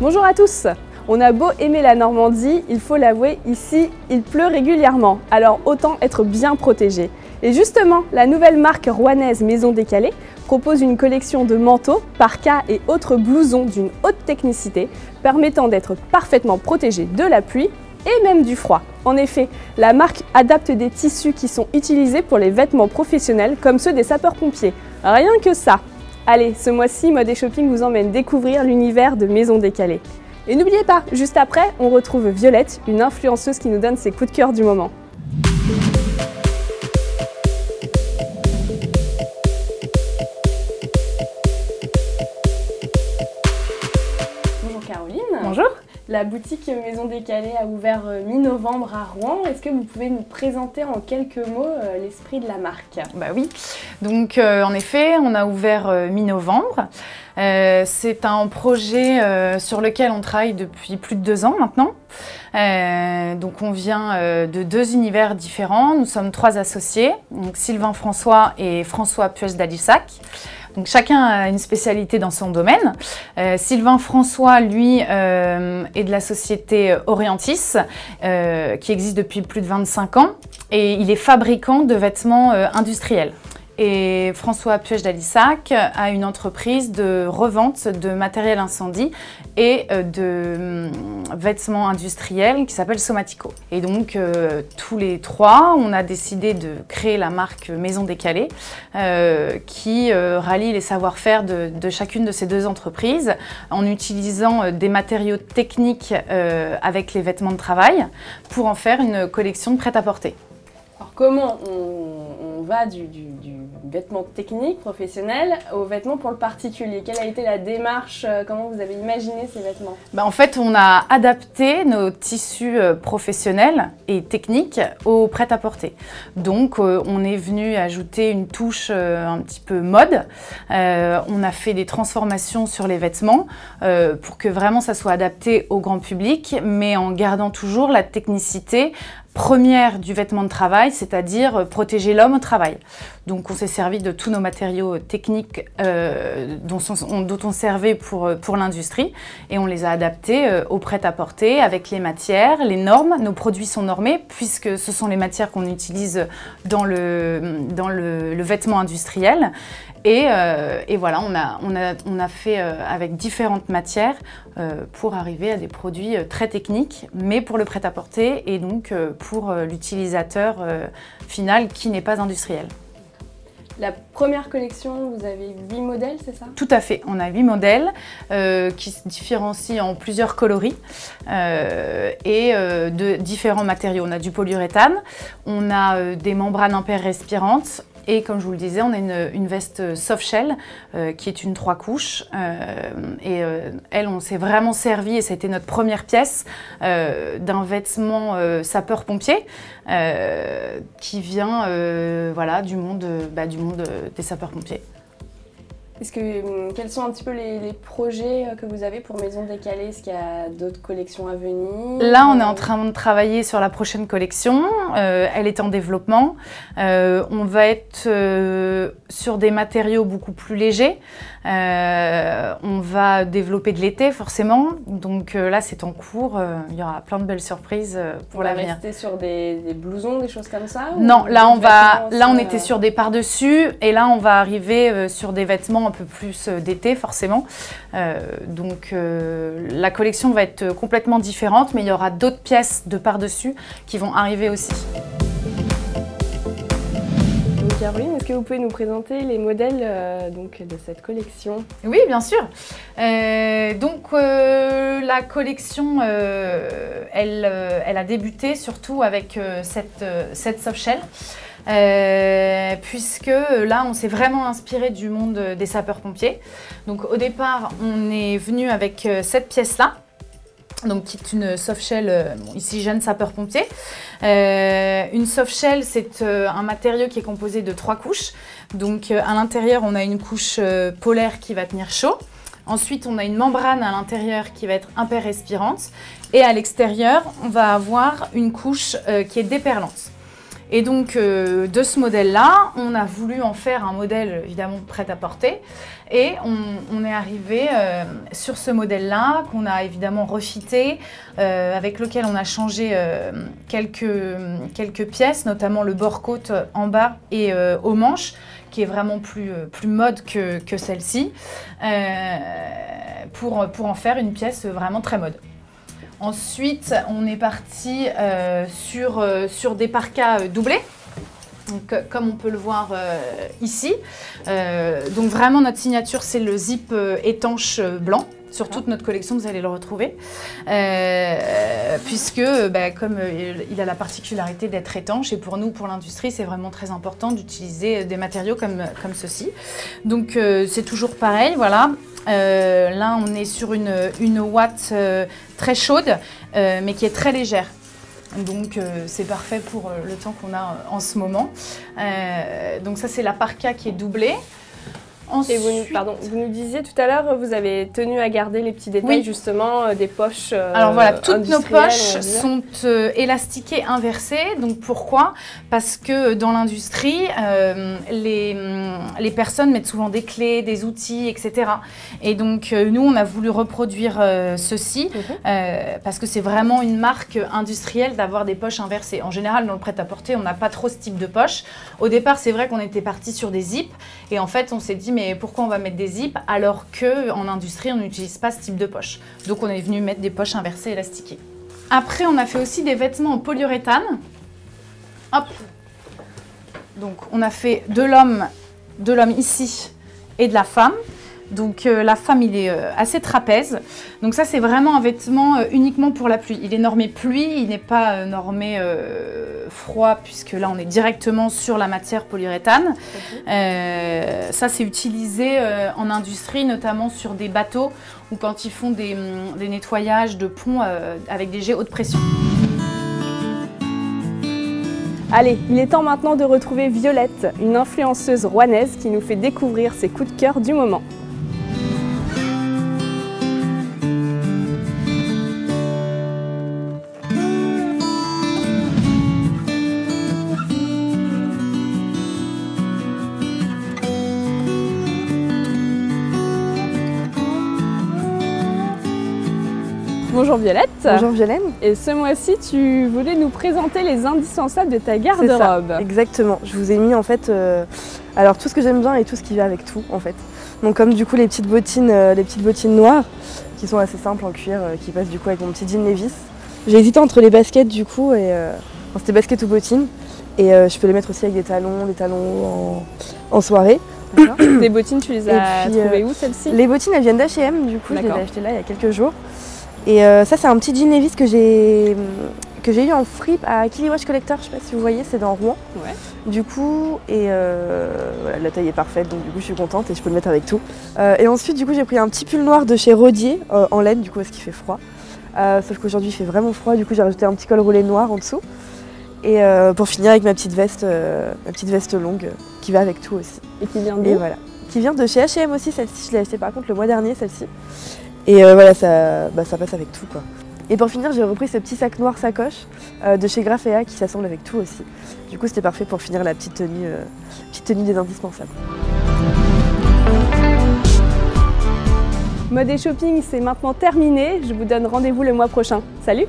Bonjour à tous! On a beau aimer la Normandie, il faut l'avouer, ici, il pleut régulièrement, alors autant être bien protégé. Et justement, la nouvelle marque rouennaise Maison Décalée propose une collection de manteaux, parkas et autres blousons d'une haute technicité, permettant d'être parfaitement protégé de la pluie et même du froid. En effet, la marque adapte des tissus qui sont utilisés pour les vêtements professionnels comme ceux des sapeurs-pompiers. Rien que ça! Allez, ce mois-ci, Mode et Shopping vous emmène découvrir l'univers de Maison Décalée. Et n'oubliez pas, juste après, on retrouve Violette, une influenceuse qui nous donne ses coups de cœur du moment. Bonjour Caroline. Bonjour. La boutique Maison Décalée a ouvert mi-novembre à Rouen. Est-ce que vous pouvez nous présenter en quelques mots l'esprit de la marque? Bah oui, donc en effet, on a ouvert mi-novembre. C'est un projet sur lequel on travaille depuis plus de 2 ans maintenant. Donc on vient de 2 univers différents. Nous sommes 3 associés, donc Sylvain François et François Puech d'Alissac. Donc chacun a une spécialité dans son domaine. Sylvain François, lui, est de la société Orientis, qui existe depuis plus de 25 ans, et il est fabricant de vêtements industriels. Et François Puech d'Alissac a une entreprise de revente de matériel incendie et de vêtements industriels qui s'appelle Somatico. Et donc tous les 3, on a décidé de créer la marque Maison Décalée qui rallie les savoir-faire de chacune de ces 2 entreprises en utilisant des matériaux techniques avec les vêtements de travail pour en faire une collection de prêt-à-porter. Alors comment on va du vêtement technique, professionnel, aux vêtements pour le particulier? Quelle a été la démarche? Comment vous avez imaginé ces vêtements? En fait, on a adapté nos tissus professionnels et techniques au prêt-à-porter. Donc, on est venu ajouter une touche un petit peu mode. On a fait des transformations sur les vêtements pour que vraiment ça soit adapté au grand public, mais en gardant toujours la technicité première du vêtement de travail, c'est-à-dire protéger l'homme au travail. Donc on s'est servi de tous nos matériaux techniques dont on servait pour l'industrie et on les a adaptés au prêt-à-porter avec les matières, les normes. Nos produits sont normés puisque ce sont les matières qu'on utilise dans le vêtement industriel. Et voilà, on a fait avec différentes matières pour arriver à des produits très techniques, mais pour le prêt-à-porter et donc pour l'utilisateur final qui n'est pas industriel. La première collection, vous avez 8 modèles, c'est ça? Tout à fait, on a 8 modèles qui se différencient en plusieurs coloris et de différents matériaux. On a du polyuréthane, on a des membranes impair respirantes, et comme je vous le disais, on a une veste soft shell qui est une 3 couches. Elle, on s'est vraiment servi, et ça a été notre première pièce, d'un vêtement sapeur-pompier qui vient voilà, du monde des sapeurs-pompiers. Quels sont un petit peu les projets que vous avez pour Maison Décalée? Est-ce qu'il y a d'autres collections à venir? Là, on est en train de travailler sur la prochaine collection. Elle est en développement. On va être sur des matériaux beaucoup plus légers. On va développer de l'été, forcément. Donc là, c'est en cours. Il y aura plein de belles surprises pour l'avenir. On va rester sur des blousons, des choses comme ça? Non, là, on était sur des par-dessus. Et là, on va arriver sur des vêtements un peu plus d'été, forcément. Donc la collection va être complètement différente, mais il y aura d'autres pièces de par-dessus qui vont arriver aussi. Donc Caroline, est-ce que vous pouvez nous présenter les modèles de cette collection? Oui, bien sûr. La collection, elle a débuté surtout avec cette soft shell. Puisque là, on s'est vraiment inspiré du monde des sapeurs-pompiers. Donc au départ, on est venu avec cette pièce-là, donc qui est une soft shell, ici jeune sapeur-pompier. Une soft shell, c'est un matériau qui est composé de 3 couches. Donc à l'intérieur, on a une couche polaire qui va tenir chaud. Ensuite, on a une membrane à l'intérieur qui va être impair respirante. Et à l'extérieur, on va avoir une couche qui est déperlante. Et donc, de ce modèle-là, on a voulu en faire un modèle évidemment prêt-à-porter. Et on est arrivé sur ce modèle-là, qu'on a évidemment refité, avec lequel on a changé quelques pièces, notamment le bord-côte en bas et aux manches, qui est vraiment plus mode que celle-ci, pour en faire une pièce vraiment très mode. Ensuite, on est parti sur des parkas doublés. Donc, comme on peut le voir ici. Donc vraiment notre signature, c'est le zip étanche blanc. Sur toute notre collection, vous allez le retrouver. Puisque comme il a la particularité d'être étanche, et pour nous, pour l'industrie, c'est vraiment très important d'utiliser des matériaux comme ceci. Donc c'est toujours pareil, voilà. Là, on est sur une ouate très chaude, mais qui est très légère. Donc c'est parfait pour le temps qu'on a en ce moment. Donc ça, c'est la parka qui est doublée. Ensuite... Et vous nous disiez tout à l'heure, vous avez tenu à garder les petits détails, oui, justement, des poches Alors voilà, toutes nos poches sont élastiquées inversées. Donc pourquoi? Parce que dans l'industrie, les personnes mettent souvent des clés, des outils, etc. Et donc nous, on a voulu reproduire ceci parce que c'est vraiment une marque industrielle d'avoir des poches inversées. En général, dans le prêt-à-porter, on n'a pas trop ce type de poche. Au départ, c'est vrai qu'on était parti sur des zips et en fait, on s'est dit mais pourquoi on va mettre des zips alors qu'en industrie, on n'utilise pas ce type de poche. Donc, on est venu mettre des poches inversées élastiquées. Après, on a fait aussi des vêtements en polyuréthane. Hop. Donc, on a fait de l'homme ici et de la femme. Donc, la femme, il est assez trapèze. Donc, ça, c'est vraiment un vêtement uniquement pour la pluie. Il est normé pluie, il n'est pas normé froid, puisque là, on est directement sur la matière polyuréthane. Ça, c'est utilisé en industrie, notamment sur des bateaux ou quand ils font des nettoyages de ponts avec des jets haute pression. Allez, il est temps maintenant de retrouver Violette, une influenceuse rouennaise qui nous fait découvrir ses coups de cœur du moment. Bonjour Violette. Bonjour Violaine. Et ce mois-ci, tu voulais nous présenter les indispensables de ta garde-robe. Exactement. Je vous ai mis en fait alors tout ce que j'aime bien et tout ce qui va avec tout en fait. Donc comme du coup les petites bottines noires qui sont assez simples en cuir, qui passent du coup avec mon petit jean Levi's. J'ai hésité entre les baskets du coup et c'était basket ou bottines. Et je peux les mettre aussi avec des talons en soirée. Les bottines, tu les as trouvées où celles-ci? Les bottines, elles viennent d'H&M du coup, je les ai achetées là il y a quelques jours. Et ça, c'est un petit jean Levi's que j'ai eu en fripe à Kiliwash Collector, je sais pas si vous voyez, c'est dans Rouen. Ouais. Du coup, voilà, la taille est parfaite, donc du coup je suis contente et je peux le mettre avec tout. Et ensuite, du coup, j'ai pris un petit pull noir de chez Rodier en laine, du coup parce qu'il fait froid. Sauf qu'aujourd'hui il fait vraiment froid, du coup j'ai rajouté un petit col roulé noir en dessous. Et pour finir avec ma petite veste longue qui va avec tout aussi. Et qui vient d'où? Et voilà. Qui vient de chez H&M aussi, celle-ci, je l'ai achetée par contre le mois dernier, celle-ci. Et voilà, ça passe avec tout quoi. Et pour finir, j'ai repris ce petit sac noir sacoche de chez Grafea qui s'assemble avec tout aussi. Du coup, c'était parfait pour finir la petite tenue des indispensables. Mode et shopping, c'est maintenant terminé. Je vous donne rendez-vous le mois prochain. Salut!